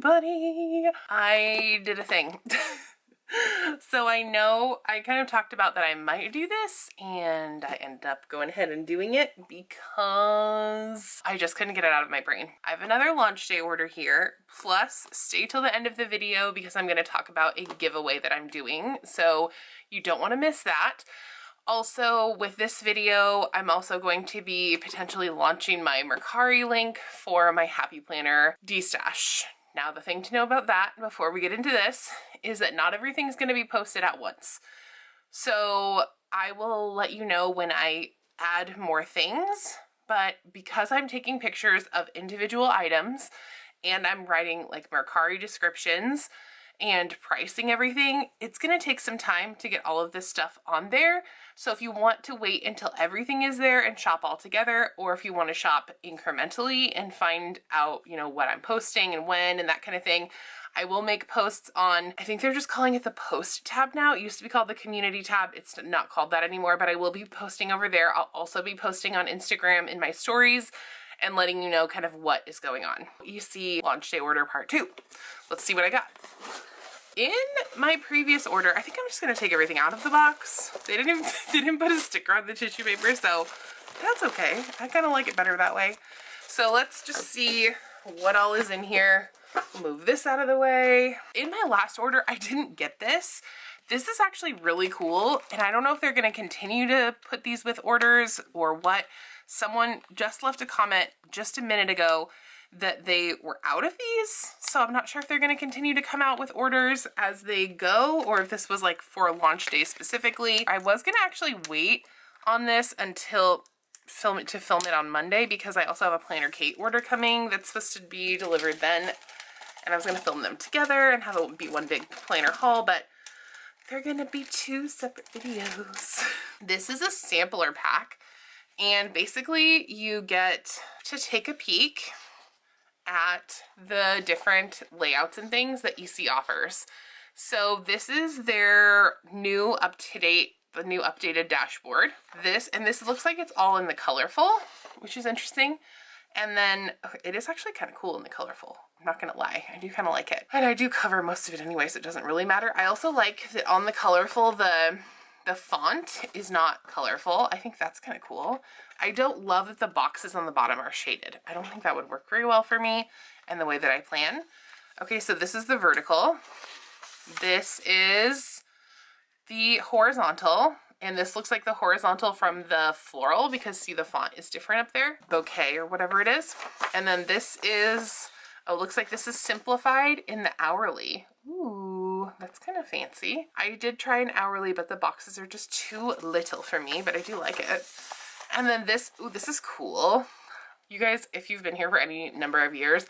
everybody! I did a thing. So I know I kind of talked about that I might do this, and I ended up going ahead and doing it because I just couldn't get it out of my brain. I have another launch day order here, plus stay till the end of the video because I'm going to talk about a giveaway that I'm doing, so you don't want to miss that. Also, with this video, I'm also going to be potentially launching my Mercari link for my Happy Planner D-Stash. Now, the thing to know about that before we get into this is that not everything's going to be posted at once. So I will let you know when I add more things, but because I'm taking pictures of individual items and I'm writing like Mercari descriptions and pricing everything, it's going to take some time to get all of this stuff on there. So if you want to wait until everything is there and shop all together, or if you want to shop incrementally and find out, you know, what I'm posting and when and that kind of thing, I will make posts on, I think they're just calling it the post tab now. It used to be called the community tab. It's not called that anymore, but I will be posting over there. I'll also be posting on Instagram in my stories and letting you know kind of what is going on. You see launch day order part 2. Let's see what I got. In my previous order, I think I'm just going to take everything out of the box. They didn't put a sticker on the tissue paper, so that's okay. I kind of like it better that way. So let's just see what all is in here. Move this out of the way. In my last order, I didn't get this. This is actually really cool, and I don't know if they're going to continue to put these with orders or what. Someone just left a comment just a minute ago that they were out of these, so I'm not sure if they're going to continue to come out with orders as they go or if this was like for a launch day specifically. I was going to actually wait on this until film it on Monday because I also have a Planner Kate order coming that's supposed to be delivered then, and I was going to film them together and have it be one big planner haul, but they're going to be 2 separate videos. This is a sampler pack, and basically you get to take a peek at the different layouts and things that EC offers. So this is their new the new updated dashboard. This looks like it's all in the colorful, which is interesting. And then it is actually kind of cool in the colorful. I'm not gonna lie, I do kind of like it. And I do cover most of it anyway, so it doesn't really matter. I also like that on the colorful, the font is not colorful. I think that's kind of cool. I don't love that the boxes on the bottom are shaded. I don't think that would work very well for me and the way that I plan. Okay, so this is the vertical. This is the horizontal, and this looks like the horizontal from the floral because see, the font is different up there. Bouquet or whatever it is. And then this is, oh, looks like this is simplified in the hourly. Ooh, that's kind of fancy. I did try an hourly, but the boxes are just too little for me, but I do like it. And then this, ooh, this is cool. You guys, if you've been here for any number of years,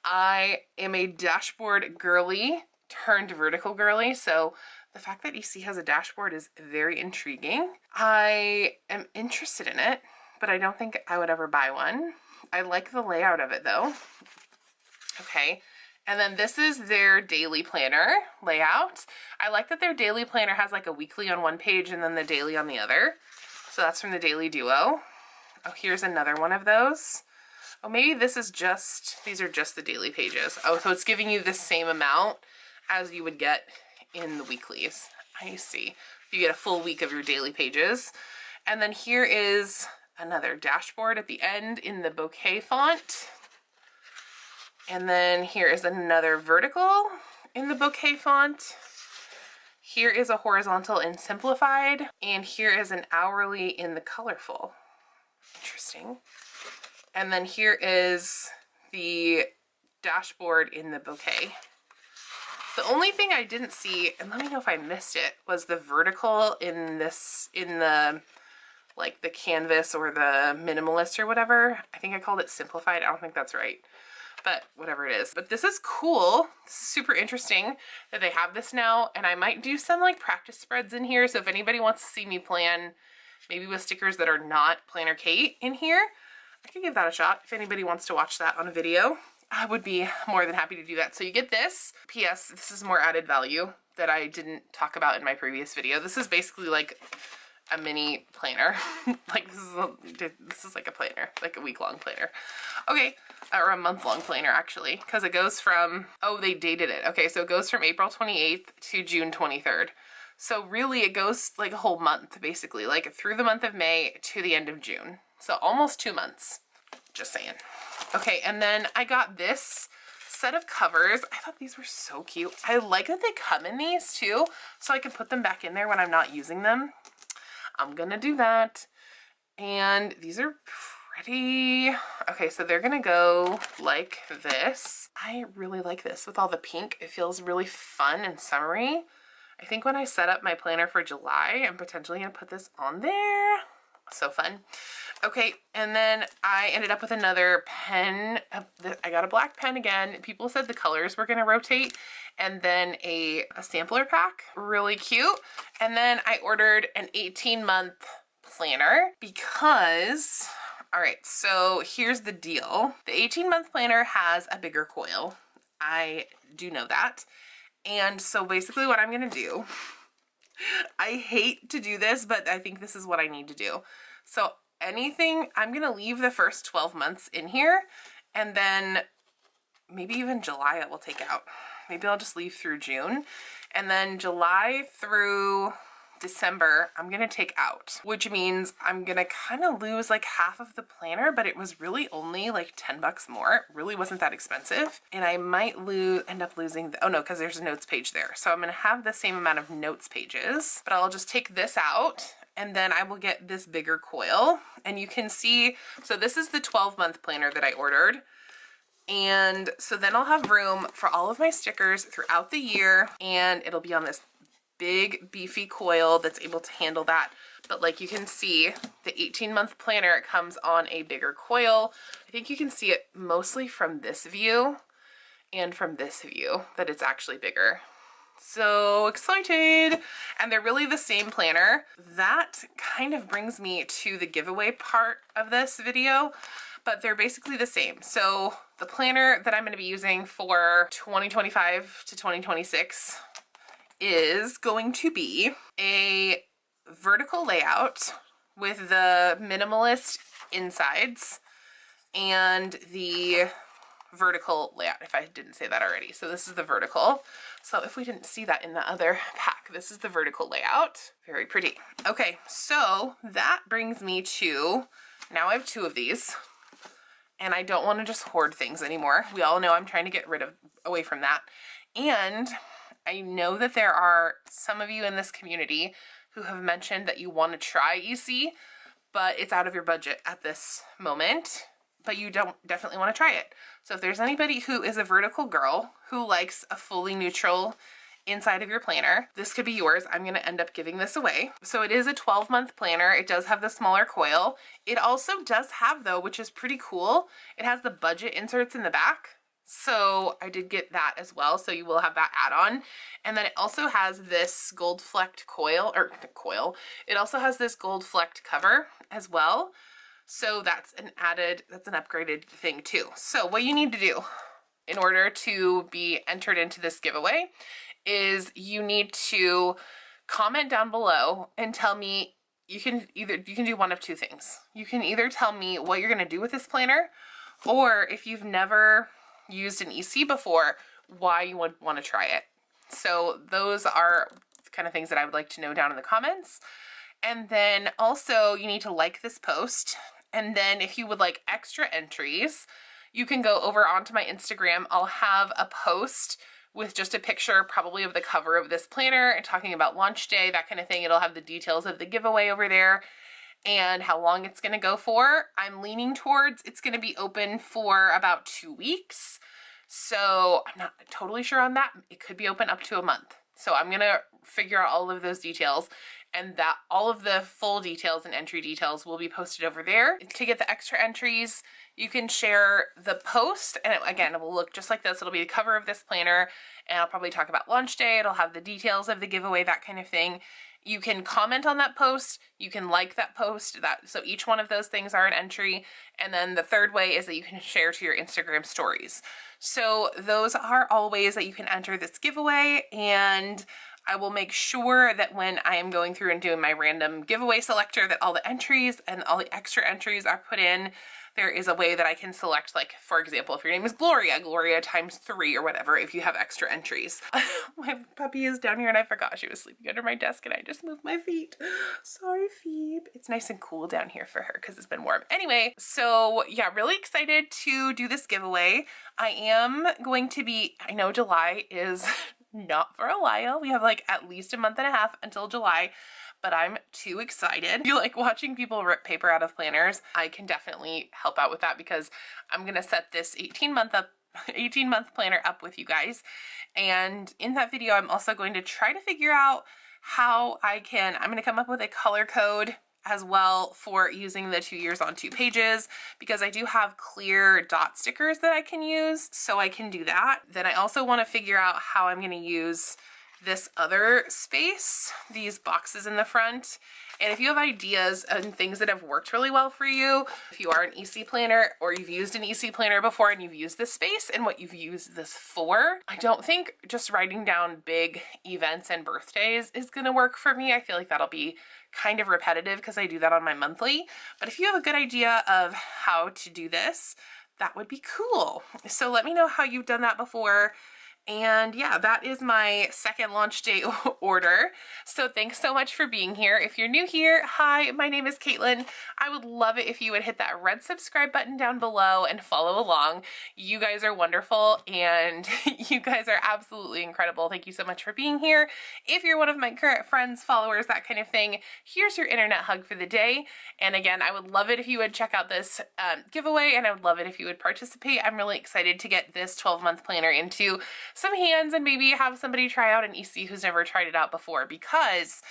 I am a dashboard girly turned vertical girly, so the fact that EC has a dashboard is very intriguing. I am interested in it, but I don't think I would ever buy one. I like the layout of it though. Okay. And then this is their daily planner layout. I like that their daily planner has like a weekly on one page and then the daily on the other. So that's from the Daily Duo. Oh, here's another one of those. Oh, maybe this is just, these are just the daily pages. Oh, so it's giving you the same amount as you would get in the weeklies. I see. You get a full week of your daily pages. And then here is another dashboard at the end in the bouquet font. And then here is another vertical in the bouquet font. Here is a horizontal in simplified, and here is an hourly in the colorful. Interesting. And then here is the dashboard in the bouquet. The only thing I didn't see, and let me know if I missed it, was the vertical in this, in the, like the canvas or the minimalist or whatever. I think I called it simplified. I don't think that's right, but whatever it is. But this is cool. This is super interesting that they have this now, and I might do some like practice spreads in here. So if anybody wants to see me plan, maybe with stickers that are not Planner Kate in here, I could give that a shot. If anybody wants to watch that on a video, I would be more than happy to do that. So you get this. P.S. This is more added value that I didn't talk about in my previous video. This is basically like a mini planner. Like this is like a planner, like a week-long planner. Okay, or a month-long planner actually, because it goes from, oh, they dated it. Okay, so it goes from April 28th to June 23rd. So really it goes like a whole month, basically, like through the month of May to the end of June. So almost 2 months, just saying. Okay, and then I got this set of covers. I thought these were so cute. I like that they come in these too, so I can put them back in there when I'm not using them. I'm gonna do that. And these are pretty. Okay, so they're gonna go like this. I really like this with all the pink. It feels really fun and summery. I think when I set up my planner for July, I'm potentially gonna put this on there. So fun. Okay, and then I ended up with another pen. I got a black pen again. People said the colors were gonna rotate, and then a sampler pack, really cute. And then I ordered an 18-month planner because, all right, so here's the deal. The 18-month planner has a bigger coil. I do know that. And so basically what I'm gonna do, I hate to do this, but I think this is what I need to do. So anything, I'm gonna leave the first 12 months in here, and then maybe even July I will take out. Maybe I'll just leave through June, and then July through December I'm gonna take out, which means I'm gonna kind of lose like half of the planner, but it was really only like 10 bucks more. It really wasn't that expensive, and I might end up losing the, oh no, because there's a notes page there, so I'm gonna have the same amount of notes pages, but I'll just take this out, and then I will get this bigger coil. And you can see, so this is the 12-month planner that I ordered. And so then I'll have room for all of my stickers throughout the year, and it'll be on this big beefy coil that's able to handle that. But like you can see, the 18-month planner, it comes on a bigger coil. I think you can see it mostly from this view and from this view that it's actually bigger. So excited. And they're really the same planner. That kind of brings me to the giveaway part of this video, but they're basically the same. So the planner that I'm going to be using for 2025 to 2026 is going to be a vertical layout with the minimalist insides and the vertical layout, if I didn't say that already. So this is the vertical. So if we didn't see that in the other pack, this is the vertical layout. Very pretty. Okay, so that brings me to, now I have 2 of these, and I don't want to just hoard things anymore. We all know I'm trying to get away from that. And I know that there are some of you in this community who have mentioned that you want to try EC, but it's out of your budget at this moment, but you don't definitely want to try it. So if there's anybody who is a vertical girl who likes a fully neutral inside of your planner, this could be yours. I'm going to end up giving this away. So it is a 12-month planner. It does have the smaller coil. It also does have, though, which is pretty cool, it has the budget inserts in the back. So I did get that as well. So you will have that add-on. And then it also has this gold flecked it also has this gold flecked cover as well. So that's an upgraded thing too. So what you need to do in order to be entered into this giveaway is you need to comment down below and tell me, you can do one of 2 things. You can either tell me what you're going to do with this planner, or if you've never used an EC before, why you would want to try it. So those are kind of things that I would like to know down in the comments. And then also you need to like this post. And then if you would like extra entries, you can go over onto my Instagram. I'll have a post with just a picture probably of the cover of this planner and talking about launch day, that kind of thing. It'll have the details of the giveaway over there and how long it's going to go for. I'm leaning towards it's going to be open for about 2 weeks. So I'm not totally sure on that. It could be open up to a month. So I'm going to figure out all of those details, and that all of the full details and entry details will be posted over there. To get the extra entries, you can share the post, and again, it will look just like this. It'll be the cover of this planner, and I'll probably talk about launch day. It'll have the details of the giveaway, that kind of thing. You can comment on that post, you can like that post, so each one of those things are an entry. And then the third way is that you can share to your Instagram stories. So those are all ways that you can enter this giveaway, and I will make sure that when I am going through and doing my random giveaway selector that all the entries and all the extra entries are put in. There is a way that I can select, like, for example, if your name is Gloria, Gloria times 3 or whatever, if you have extra entries. My puppy is down here and I forgot she was sleeping under my desk and I just moved my feet. Sorry, Phoebe. It's nice and cool down here for her because it's been warm. Anyway, so yeah, really excited to do this giveaway. I am going to be, I know July is not for a while. We have like at least a month and a half until July, but I'm too excited. If you like watching people rip paper out of planners, I can definitely help out with that because I'm gonna set this 18-month planner up with you guys. And in that video, I'm also going to try to figure out how I'm gonna come up with a color code as well for using the 2 years on 2 pages, because I do have clear dot stickers that I can use, so I can do that. Then I also want to figure out how I'm going to use this other space, these boxes in the front. And if you have ideas and things that have worked really well for you, if you are an EC planner or you've used an EC planner before and you've used this space and what you've used this for, I don't think just writing down big events and birthdays is going to work for me. I feel like that'll be kind of repetitive because I do that on my monthly. But if you have a good idea of how to do this, that would be cool. So let me know how you've done that before. And yeah, that is my second launch day order. So thanks so much for being here. If you're new here, hi, my name is Caitlin. I would love it if you would hit that red subscribe button down below and follow along. You guys are wonderful and you guys are absolutely incredible. Thank you so much for being here. If you're one of my current friends, followers, that kind of thing, here's your internet hug for the day. And again, I would love it if you would check out this giveaway, and I would love it if you would participate. I'm really excited to get this 12-month planner into some hands and maybe have somebody try out an EC who's never tried it out before, because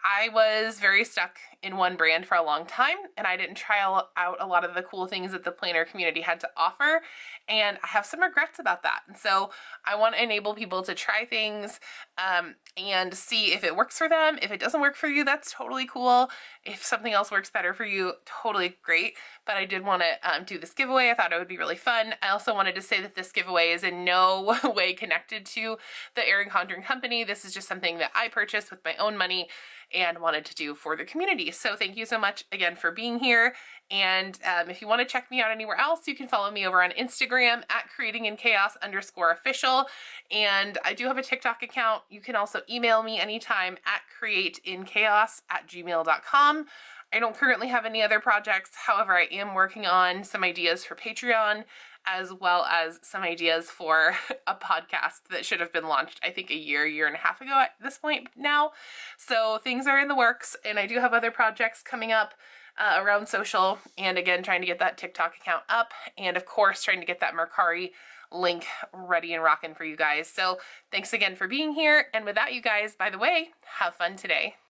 I was very stuck in one brand for a long time and I didn't try out a lot of the cool things that the planner community had to offer, and I have some regrets about that. And so I want to enable people to try things and see if it works for them. If it doesn't work for you, that's totally cool. If something else works better for you, totally great. But I did want to do this giveaway. I thought it would be really fun. I also wanted to say that this giveaway is in no way connected to the Erin Condren Company. This is just something that I purchased with my own money and wanted to do for the community. So thank you so much again for being here. And if you want to check me out anywhere else, you can follow me over on Instagram at creatinginchaos_official. And I do have a TikTok account. You can also email me anytime at createinchaos@gmail.com. I don't currently have any other projects. However, I am working on some ideas for Patreon, as well as some ideas for a podcast that should have been launched, I think, a year and a half ago at this point now. So things are in the works, and I do have other projects coming up around social, and again, trying to get that TikTok account up, and of course, trying to get that Mercari link ready and rocking for you guys. So thanks again for being here, and with that, you guys, by the way, have fun today.